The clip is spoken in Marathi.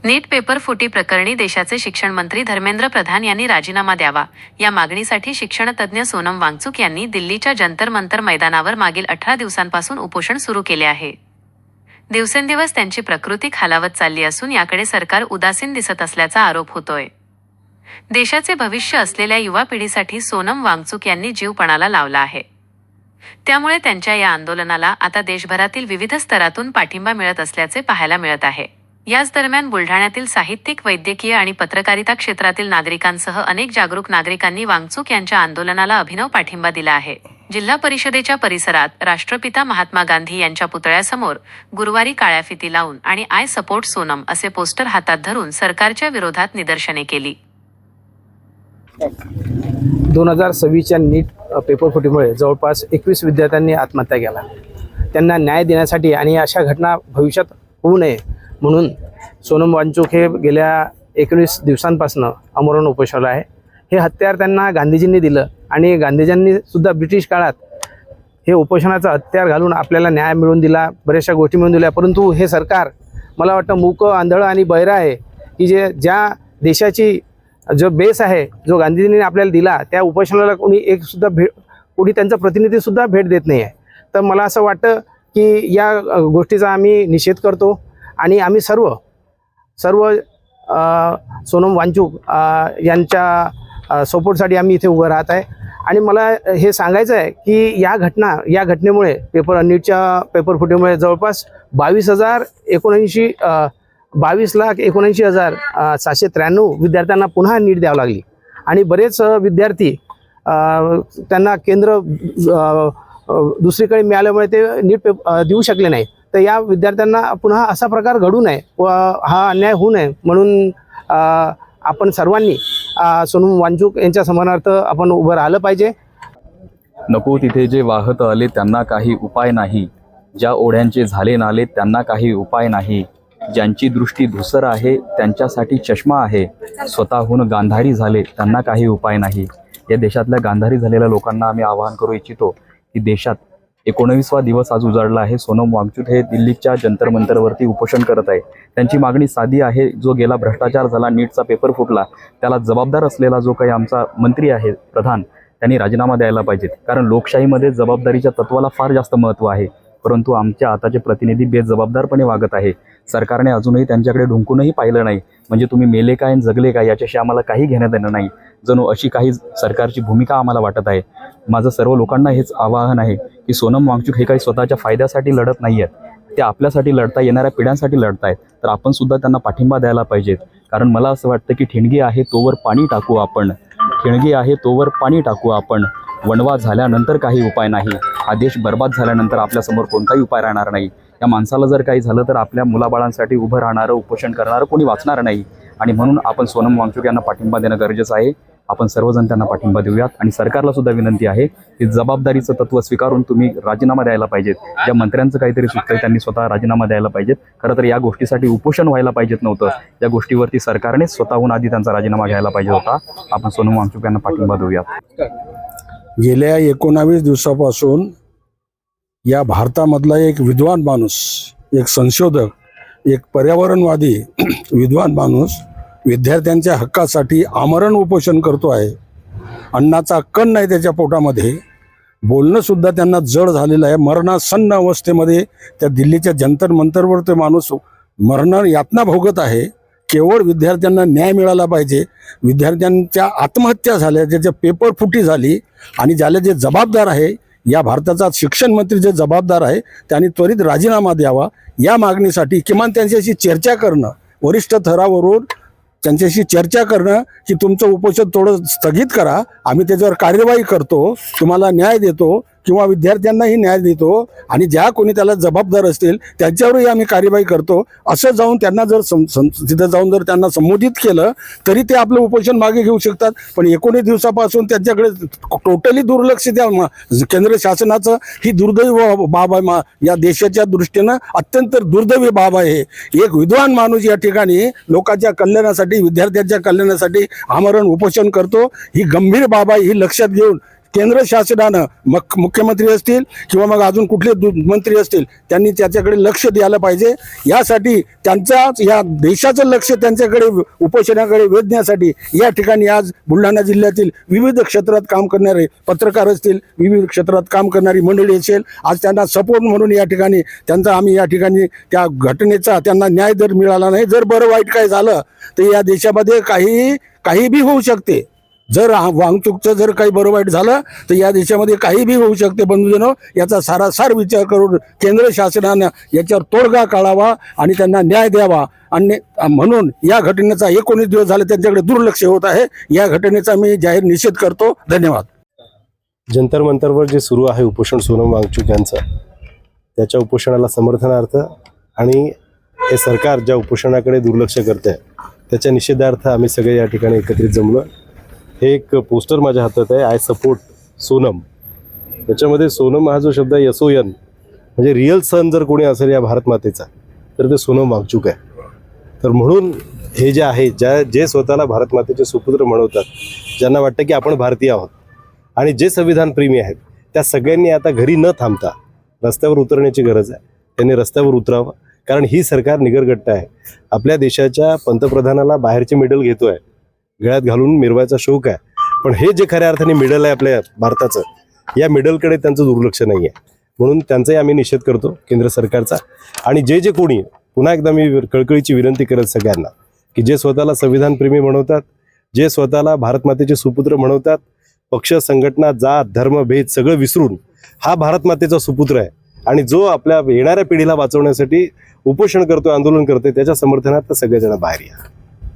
नीट पेपर फुटी प्रकरणी देशाचे शिक्षण मंत्री धर्मेंद्र प्रधान यांनी राजीनामा द्यावा या मागणीसाठी शिक्षणतज्ञ सोनम वांगचुक यांनी दिल्लीच्या जंतर मंतर मैदानावर मागील 18 दिवसांपासून उपोषण सुरू केले आहे। दिवसेंदिवस त्यांची प्रकृती खालावत चालली असून याकडे सरकार उदासीन दिसत असल्याचा आरोप होतोय। देशाचे भविष्य असलेल्या युवा पिढीसाठी सोनम वांगचुक यांनी जीव पणाला लावला आहे। त्यामुळे त्यांच्या या आंदोलनाला आता देशभरातील विविध स्तरातून पाठिंबा मिळत असल्याचे पाहायला मिळत आहे। याच दरम्यान बुलढाण्यातील साहित्यिक, वैद्यकीय आणि पत्रकारिता क्षेत्रातील नागरिकांसह अनेक जागरूक नागरिकांनी वांगचुक यांच्या आंदोलनाला अभिनव पाठिंबा दिला आहे। जिल्हा परिषदेच्या परिसरात राष्ट्रपिता महात्मा गांधी यांच्या पुतळ्यासमोर गुरुवारी काळ्या फिती लावून आणि आय सपोर्ट सोनम असे पोस्टर हातात धरून सरकारच्या विरोधात निदर्शने केली। 2026च्या नीट पेपर फुटीमुळे जवळपास 21 विद्यार्थ्यांनी आत्महत्या केला। त्यांना न्याय देण्यासाठी आणि अशा घटना भविष्यात होऊ नये म्हणून सोनम वांगचुक हे गेल्या 19 दिवसांपासून आमरण उपोषणाला आहे। हे हत्यार त्यांना गांधीजींनी दिलं आणि गांधीजींनी सुद्धा ब्रिटिश काळात हे उपोषणाचं हत्यार घालून आपल्याला न्याय मिळवून दिला, बऱ्याचशा गोष्टी मिळवून दिल्या। परंतु हे सरकार मला वाटतं मूक, आंधळ आणि बहिरं आहे की ज्या देशाची जो बेस आहे, जो गांधीजींनी आपल्याला दिला, त्या उपोषणाला कोणी त्यांचा प्रतिनिधीसुद्धा भेट देत नाही आहे। तर मला असं वाटतं की या गोष्टीचा आम्ही निषेध करतो आणि आम्ही सर्व सोनम वांगचुक यांच्या सपोर्टसाठी आम्ही इथे उभं राहत आहे। आणि मला हे सांगायचं आहे की या घटनेमुळे नीटच्या पेपर फुटीमुळे जवळपास 22,79,793 विद्यार्थ्यांना पुन्हा नीट द्यावं लागली आणि बरेच विद्यार्थी त्यांना केंद्र दुसरीकडे मिळाल्यामुळे ते नीट देऊ शकले नाही। तर या विद्यार्थ्यांना पुन्हा असा प्रकार घडू नये व हा अन्याय होऊ नये म्हणून आपण सर्वांनी सोनम वांगचुक यांच्या समानार्थ आपण उभं राहिलं पाहिजे। नको तिथे जे वाहत आले त्यांना काही उपाय नाही, ज्या ओढ्यांचे झाले नाले त्यांना काही उपाय नाही, ज्यांची दृष्टी धुसर आहे त्यांच्यासाठी चष्मा आहे, स्वतःहून गांधारी झाले त्यांना काही उपाय नाही। या देशातल्या गांधारी झालेल्या लोकांना आम्ही आवाहन करू इच्छितो की देशात 19वा दिवस आज उजाडला आहे। सोनम वांगचुक हे दिल्लीच्या जंतर मंतरवरती उपोषण करत आहे। त्यांची मागणी साधी आहे, जो गेला भ्रष्टाचार झाला, नीटचा पेपर फुटला, त्याला जबाबदार असलेला जो काही आमचा मंत्री आहे प्रधान, त्यांनी राजीनामा द्यायला पाहिजेत। कारण लोकशाहीमध्ये जबाबदारीच्या तत्वाला फार जास्त महत्त्व आहे, परंतु आमच्या आताचे प्रतिनिधी बेजबाबदारपणे वागत आहे। सरकारने अजूनही त्यांच्याकडे ढुंकूनही पाहिलं नाही, म्हणजे तुम्ही मेले काय आणि जगले काय याच्याशी आम्हाला काही घेणं देणं नाही, जणू अशी काही सरकारची भूमिका आम्हाला वाटत आहे। माझं सर्व लोकांना हेच आवाहन आहे की सोनम वांगचुक हे काही स्वतःच्या फायद्यासाठी लढत नाही आहेत, ते आपल्यासाठी लढता, येणाऱ्या पिढ्यांसाठी लढतायत। तर आपण सुद्धा त्यांना पाठिंबा द्यायला पाहिजेत। कारण मला असं वाटतं की ठिणगी आहे तोवर पाणी टाकू आपण, ठिणगी आहे तोवर पाणी टाकू आपण, वणवा झाल्यानंतर काही उपाय नाही, हा देश बर्बाद झाल्यानंतर आपल्यासमोर कोणताही उपाय राहणार नाही। या माणसाला जर काही झालं तर आपल्या मुलाबाळांसाठी उभं राहणारं, उपोषण करणारं कोणी वाचणार नाही आणि म्हणून आपण सोनम वांगचुक यांना पाठिंबा देणं गरजेचं आहे। आपण सर्वजण त्यांना पाठिंबा देऊयात आणि सरकारला सुद्धा विनंती आहे की जबाबदारीचं तत्व स्वीकारून तुम्ही राजीनामा द्यायला पाहिजेत। ज्या मंत्र्यांचं काहीतरी चुकतंय त्यांनी स्वतः राजीनामा द्यायला पाहिजेत। खरं तर या गोष्टीसाठी उपोषण व्हायला पाहिजेत नव्हतं, या गोष्टीवरती सरकारने स्वतःहून आधी त्यांचा राजीनामा घ्यायला पाहिजे होता। आपण सोनम वांगचुक यांना पाठिंबा देऊयात। गेल्या 19 दिवसापासून या भारतामधला एक विद्वान माणूस, एक संशोधक, एक पर्यावरणवादी विद्वान माणूस विद्यार्थ्यांच्या हक्कासाठी आमरण उपोषण करतो आहे। अन्नाचा कण नाही त्याच्या पोटामध्ये, बोलणं सुद्धा त्यांना जड झालेलं आहे। मरणासन्न अवस्थेमध्ये त्या दिल्लीच्या जंतर मंतरवर ते माणूस मरण यातना भोगत आहे। केवळ विद्यार्थ्यांना न्याय मिळाला पाहिजे। विद्यार्थ्यांच्या आत्महत्या झाल्या, ज्याच्या पेपर फुटी झाली आणि ज्याला जे जबाबदार आहे, या भारताचा शिक्षण मंत्री जे जबाबदार आहे, त्यांनी त्वरित राजीनामा द्यावा। या मागणीसाठी किमान त्यांच्याशी चर्चा करणं, वरिष्ठ थरावरून त्यांच्याशी चर्चा करणं की तुमचं उपोषण थोडं स्थगित करा, आम्ही त्याच्यावर कार्यवाही करतो, तुम्हाला न्याय देतो किंवा विद्यार्थ्यांनाही न्याय देतो आणि ज्या कोणी त्याला जबाबदार असतील त्यांच्यावरही आम्ही कार्यवाही करतो, असं जाऊन त्यांना जर तिथं जाऊन जर त्यांना संबोधित केलं तरी ते आपलं उपोषण मागे घेऊ शकतात। पण 19 दिवसापासून त्यांच्याकडे टोटली दुर्लक्ष द्या केंद्र शासनाचं, ही दुर्दैवी बाब आहे। या देशाच्या दृष्टीनं अत्यंत दुर्दैवी बाब आहे। एक विद्वान माणूस या ठिकाणी लोकांच्या कल्याणासाठी, विद्यार्थ्यांच्या कल्याणासाठी आमरण उपोषण करतो, ही गंभीर बाब आहे। ही लक्षात घेऊन केंद्र शासनानं मुख्यमंत्री असतील किंवा मग अजून कुठले मंत्री असतील त्यांनी त्याच्याकडे लक्ष द्यायला पाहिजे. यासाठी या देशाचं लक्ष त्यांच्याकडे उपोषणाकडे वेधण्यासाठी या ठिकाणी आज बुलढाणा जिल्ह्यातील विविध क्षेत्रात काम करणारे पत्रकार असतील, विविध क्षेत्रात काम करणारी मंडळी असेल, आज त्यांना सपोर्ट म्हणून या ठिकाणी आम्ही या ठिकाणी त्या घटनेचा त्यांना न्याय जर मिळाला नाही, जर बरं वाईट काय झालं तर या देशामध्ये काही बी होऊ शकते. जर वाहतूकचं जर काही बरं वाईट झालं तर या देशामध्ये काही बी होऊ शकते. बंधूजनो, याचा सारासार विचार करून केंद्र शासनानं याच्यावर तोडगा काढावा आणि त्यांना न्याय द्यावा. आणि म्हणून या घटनेचा 19 दिवस झाले त्यांच्याकडे दुर्लक्ष होत आहे. या घटनेचा मी जाहीर निषेध करतो. धन्यवाद. जंतर मंतरवर जे सुरू आहे उपोषण सोनम वांगचुक यांचं, त्याच्या उपोषणाला समर्थनार्थ आणि हे सरकार ज्या उपोषणाकडे दुर्लक्ष करते त्याच्या निषेधार्थ आम्ही सगळे या ठिकाणी एकत्रित जमलो. हे एक पोस्टर माझ्या हातात आहे, आय सपोर्ट सोनम. त्याच्यामध्ये सोनम हा जो शब्द आहे, SON, म्हणजे रिअल सन जर कोणी असेल या भारत मातेचा तर ते सोनम वांगचुक आहे. तर म्हणून हे जे आहे, जे स्वतःला भारत मातेचे सुपुत्र म्हणवतात, ज्यांना वाटतं की आपण भारतीय आहोत आणि जे संविधान प्रेमी आहेत, त्या सगळ्यांनी आता घरी न थांबता रस्त्यावर उतरण्याची गरज आहे. त्यांनी रस्त्यावर उतरावं, कारण ही सरकार निगरगट्ट आहे. आपल्या देशाच्या पंतप्रधानाला बाहेरचे मेडल घेतोय, गळ्यात घालून मिरवायचा शौक आहे, पण हे जे खऱ्या अर्थाने मेडल आहे आपल्या भारताचं, या मेडलकडे त्यांचं दुर्लक्ष नाही आहे. म्हणून त्यांचाही आम्ही निषेध करतो केंद्र सरकारचा. आणि जे कोणी, पुन्हा एकदा मी कळकळीची विनंती करत सगळ्यांना की जे स्वतःला संविधानप्रेमी म्हणवतात, जे स्वतःला भारत मातेचे सुपुत्र म्हणवतात, पक्ष, संघटना, जात, धर्म, भेद सगळं विसरून हा भारत मातेचा सुपुत्र आहे आणि जो आपल्या येणाऱ्या पिढीला वाचवण्यासाठी उपोषण करतोय, आंदोलन करतोय, त्याच्या समर्थनार्थ सगळेजण बाहेर या.